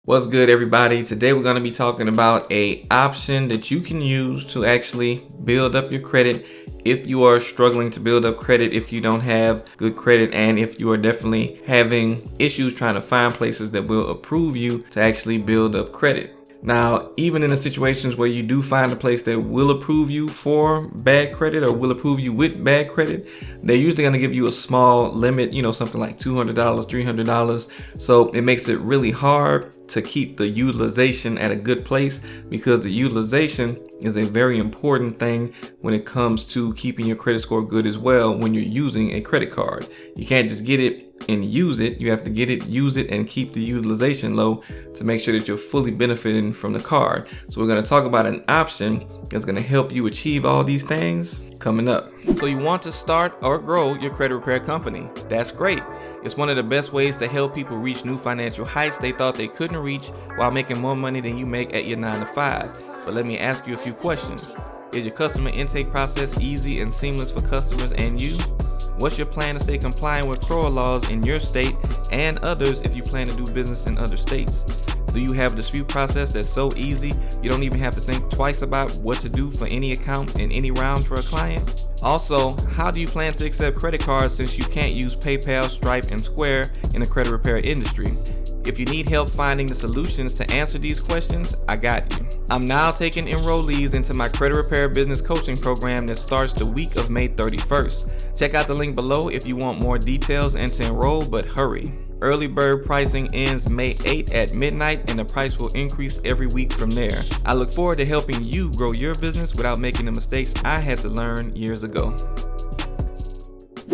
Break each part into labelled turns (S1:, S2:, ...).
S1: What's good, everybody? Today we're going to be talking about a option that you can use to actually build up your credit if you are struggling to build up credit, if you don't have good credit, and if you are definitely having issues trying to find places that will approve you to actually build up credit. Now, even in the situations where you do find a place that will approve you for bad credit or will approve you with bad credit, they're usually going to give you a small limit, something like $200, $300. So it makes it really hard to keep the utilization at a good place, because the utilization is a very important thing when it comes to keeping your credit score good as well when you're using a credit card. You can't just get it and use it. You have to get it, use it, and keep the utilization low to make sure that you're fully benefiting from the card. So we're going to talk about an option that's going to help you achieve all these things coming up. So you want to start or grow your credit repair company. That's great. It's one of the best ways to help people reach new financial heights they thought they couldn't reach while making more money than you make at your 9 to 5. But let me ask you a few questions. Is your customer intake process easy and seamless for customers and you? What's your plan to stay compliant with CROA laws in your state and others if you plan to do business in other states? Do you have a dispute process that's so easy you don't even have to think twice about what to do for any account in any round for a client? Also, how do you plan to accept credit cards since you can't use PayPal, Stripe, and Square in the credit repair industry? If you need help finding the solutions to answer these questions, I got you. I'm now taking enrollees into my credit repair business coaching program that starts the week of May 31st. Check out the link below if you want more details and to enroll, but hurry. Early bird pricing ends May 8th at midnight, and the price will increase every week from there. I look forward to helping you grow your business without making the mistakes I had to learn years ago.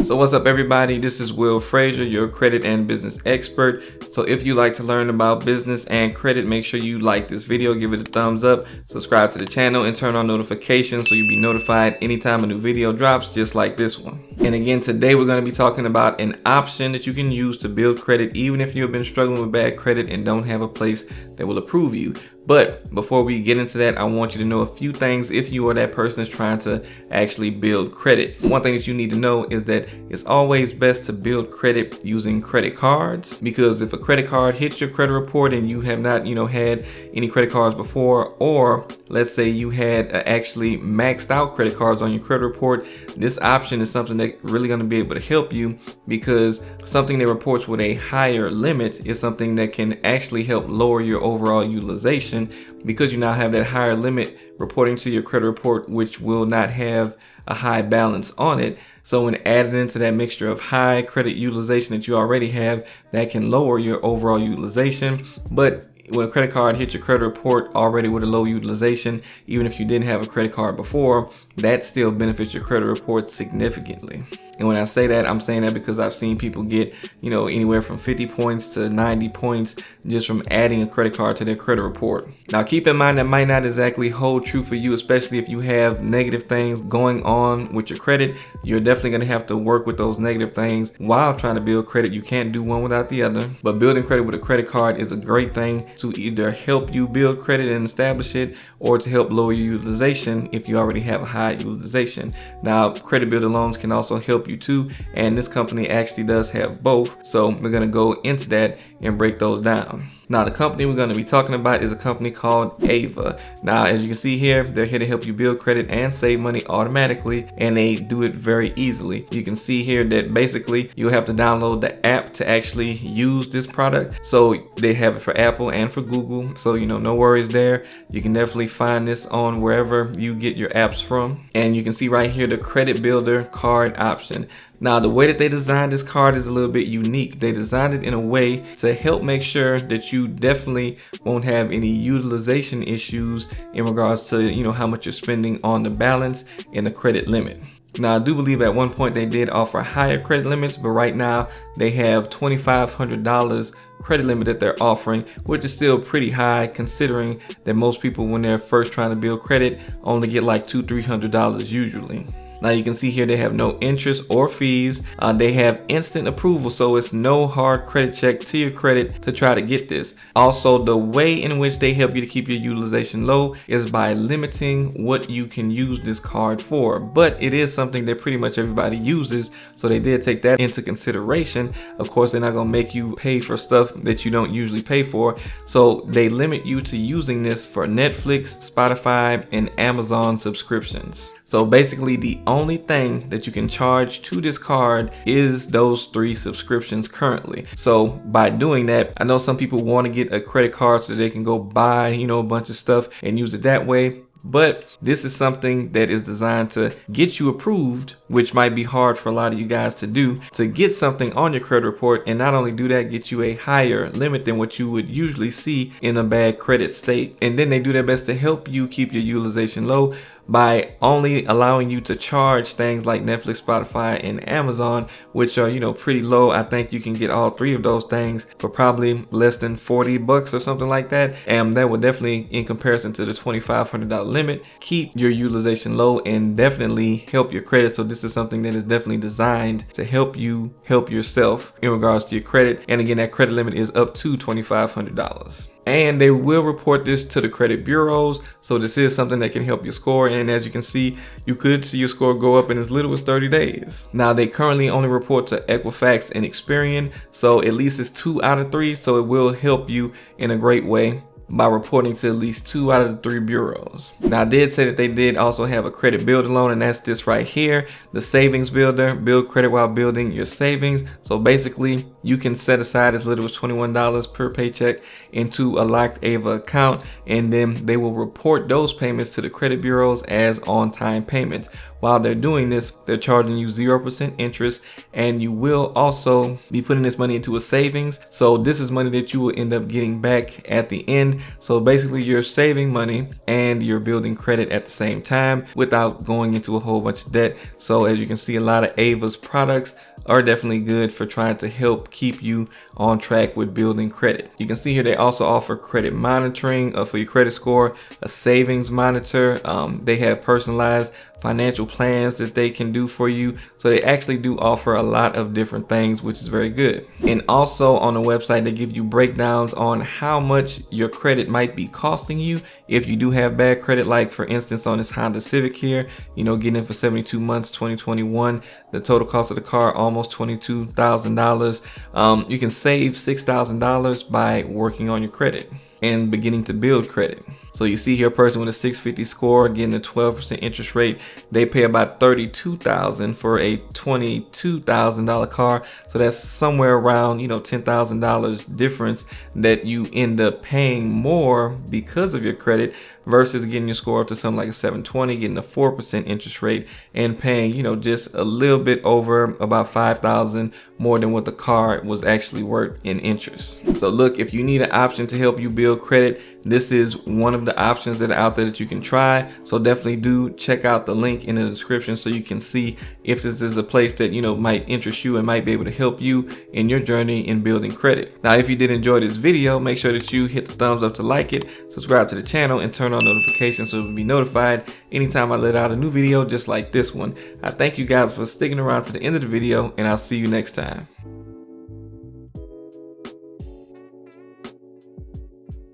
S1: So what's up, everybody? This is Will Frazier, your credit and business expert. So if you like to learn about business and credit, make sure you like this video, give it a thumbs up, subscribe to the channel, and turn on notifications so you'll be notified anytime a new video drops, just like this one. And again, today we're going to be talking about an option that you can use to build credit even if you've been struggling with bad credit and don't have a place that will approve you. But before we get into that, I want you to know a few things if you are that person that's trying to actually build credit. One thing that you need to know is that it's always best to build credit using credit cards, because if a credit card hits your credit report and you have not, had any credit cards before, or let's say you had actually maxed out credit cards on your credit report, this option is something that's really going to be able to help you, because something that reports with a higher limit is something that can actually help lower your overall utilization, because you now have that higher limit reporting to your credit report, which will not have a high balance on it. So when added into that mixture of high credit utilization that you already have, that can lower your overall utilization. But when a credit card hits your credit report already with a low utilization, even if you didn't have a credit card before, that still benefits your credit report significantly. And when I say that, I'm saying that because I've seen people get, anywhere from 50 points to 90 points just from adding a credit card to their credit report. Now, keep in mind that might not exactly hold true for you, especially if you have negative things going on with your credit. You're definitely going to have to work with those negative things while trying to build credit. You can't do one without the other. But building credit with a credit card is a great thing to either help you build credit and establish it, or to help lower your utilization if you already have a high utilization. Now, credit builder loans can also help you too, and this company actually does have both. So we're going to go into that and break those down. Now, the company we're going to be talking about is a company called Ava. Now, as you can see here, they're here to help you build credit and save money automatically, and they do it very easily. You can see here that basically you'll have to download the app to actually use this product. So they have it for Apple and for Google. So, no worries there. You can definitely find this on wherever you get your apps from. And you can see right here the credit builder card option. Now, the way that they designed this card is a little bit unique. They designed it in a way to help make sure that you definitely won't have any utilization issues in regards to, how much you're spending on the balance and the credit limit. Now, I do believe at one point they did offer higher credit limits, but right now they have $2,500 credit limit that they're offering, which is still pretty high considering that most people, when they're first trying to build credit, only get like $200-$300 usually. Now you can see here they have no interest or fees. They have instant approval, so it's no hard credit check to your credit to try to get this. Also, the way in which they help you to keep your utilization low is by limiting what you can use this card for. But it is something that pretty much everybody uses, so they did take that into consideration. Of course, they're not gonna make you pay for stuff that you don't usually pay for, so they limit you to using this for Netflix, Spotify, and Amazon subscriptions. So basically the only thing that you can charge to this card is those 3 subscriptions currently. So by doing that, I know some people want to get a credit card so that they can go buy, a bunch of stuff and use it that way. But this is something that is designed to get you approved, which might be hard for a lot of you guys to do, to get something on your credit report, and not only do that, get you a higher limit than what you would usually see in a bad credit state. And then they do their best to help you keep your utilization low by only allowing you to charge things like Netflix, Spotify, and Amazon, which are, pretty low. I think you can get all 3 of those things for probably less than $40 or something like that. And that would definitely, in comparison to the $2,500 limit, keep your utilization low and definitely help your credit. So this is something that is definitely designed to help you help yourself in regards to your credit. And again, that credit limit is up to $2,500. And they will report this to the credit bureaus, so this is something that can help your score. And as you can see, you could see your score go up in as little as 30 days. Now they currently only report to Equifax and Experian, so at least it's 2 out of 3, so it will help you in a great way by reporting to at least 2 out of the 3 bureaus. Now I did say that they did also have a credit builder loan, and that's this right here, the savings builder. Build credit while building your savings. So basically you can set aside as little as $21 per paycheck into a locked Ava account, and then they will report those payments to the credit bureaus as on-time payments. While they're doing this, they're charging you 0% interest, and you will also be putting this money into a savings. So this is money that you will end up getting back at the end. So basically you're saving money and you're building credit at the same time without going into a whole bunch of debt. So as you can see, a lot of Ava's products are definitely good for trying to help keep you on track with building credit. You can see here they also offer credit monitoring for your credit score, a savings monitor. They have personalized financial plans that they can do for you. So they actually do offer a lot of different things, which is very good. And also on the website, they give you breakdowns on how much your credit might be costing you if you do have bad credit. Like for instance, on this Honda Civic here, getting it for 72 months, 2021, the total cost of the car almost $22,000. You can save $6,000 by working on your credit and beginning to build credit. So you see here a person with a 650 score getting a 12% interest rate. They pay about $32,000 for a $22,000 car. So that's somewhere around, $10,000 difference that you end up paying more because of your credit versus getting your score up to something like a 720, getting a 4% interest rate and paying, just a little bit over about $5,000 more than what the car was actually worth in interest. So look, if you need an option to help you build credit, this is one of the options that are out there that you can try. So definitely do check out the link in the description so you can see if this is a place that might interest you and might be able to help you in your journey in building credit. Now, if you did enjoy this video, make sure that you hit the thumbs up to like it, subscribe to the channel, and turn on notifications so you'll be notified anytime I let out a new video just like this one. I thank you guys for sticking around to the end of the video, and I'll see you next time.